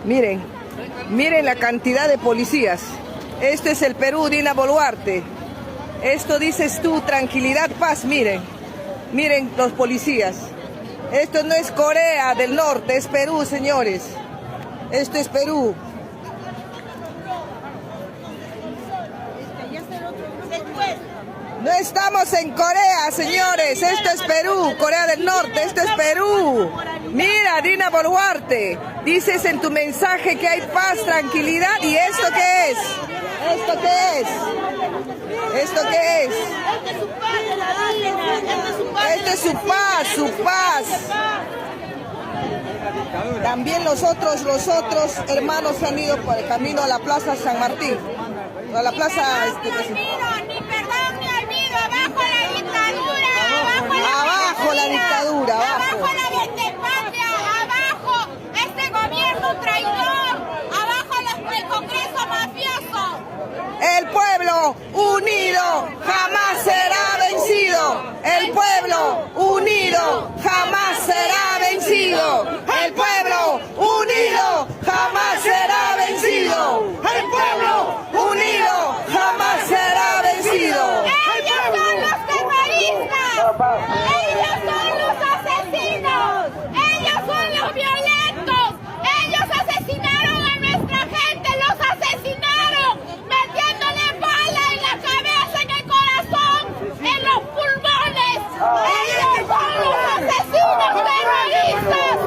Miren, miren la cantidad de policías. Este es el Perú, Dina Boluarte. Esto dices tú, tranquilidad, paz, miren. Miren los policías. Esto no es Corea del Norte, es Perú, señores. Esto es Perú. No estamos en Corea, señores. Esto es Perú, Corea del Norte. Esto es Perú. Mira, Dina Boluarte, dices en tu mensaje que hay paz, tranquilidad. ¿Y esto qué es? ¿Esto qué es? ¿Esto qué es? Esto es su paz, su paz. También los otros hermanos han ido por el camino a la Plaza San Martín. A la plaza... Abajo la dictadura, abajo la dictadura, abajo la ventepatria, abajo este gobierno traidor, abajo el Congreso mafioso. El pueblo unido jamás será vencido. El pueblo unido jamás será vencido. El pueblo unido jamás será vencido. El pueblo unido jamás será vencido. Ellos son los asesinos, ellos son los violentos, ellos asesinaron a nuestra gente, los asesinaron, metiéndole bala en la cabeza, en el corazón, en los pulmones. Ellos son los asesinos terroristas,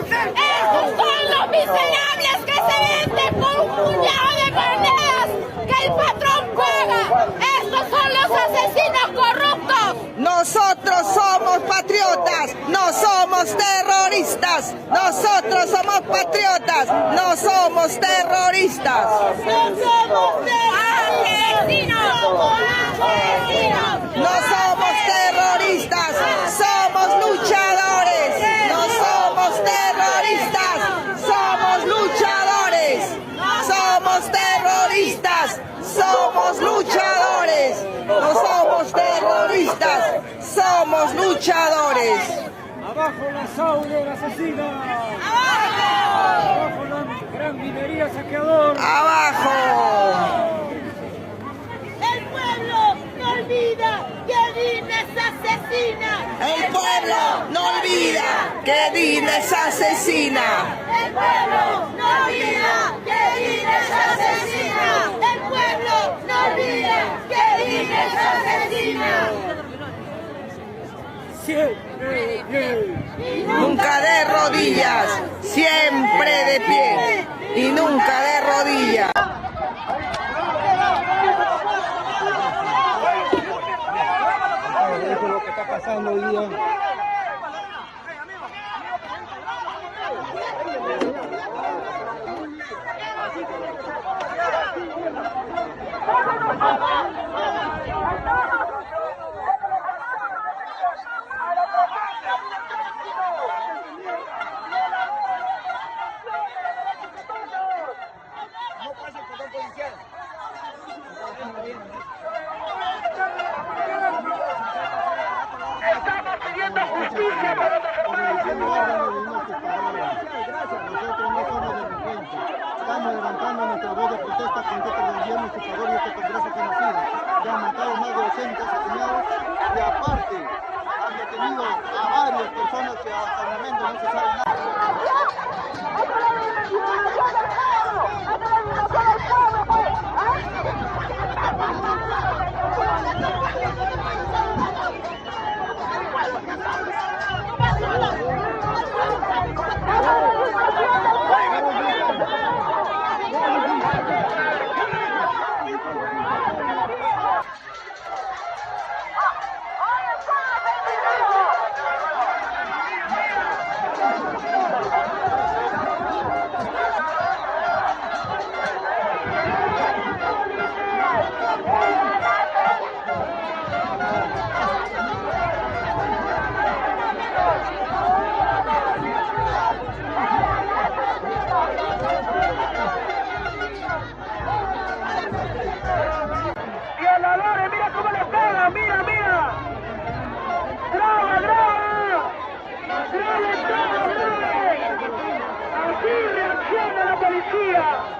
estos son los miserables que se venden por un puñado de monedas que el patrón paga. Estos son los asesinos corruptos. Nosotros somos patriotas, no somos terroristas. Nosotros somos patriotas, no somos terroristas. No somos asesinos, no somos terroristas, somos luchadores. No somos terroristas, somos luchadores. Somos terroristas, somos luchadores. No somos terroristas, somos luchadores. ¡Abajo la Sauler asesina! ¡Abajo! ¡Abajo la gran minería saqueadora! ¡Abajo! El pueblo no olvida que Dina es asesina. El pueblo no olvida que Dina es asesina. El pueblo no olvida que Dina es asesina. El pueblo no olvida que Dina es asesina. Siempre de pie. Nunca de rodillas, siempre de pie y nunca de rodillas. Eso es lo que está pasando hoy día. Estamos pidiendo justicia para los Nosotros no somos delincuentes. Estamos levantando nuestra voz de protesta contra este gobierno usurpador y este Congreso genocida, que ha matado más de 80 asesinados y aparte han detenido a varias personas que hasta el momento no se sabe nada. Corea.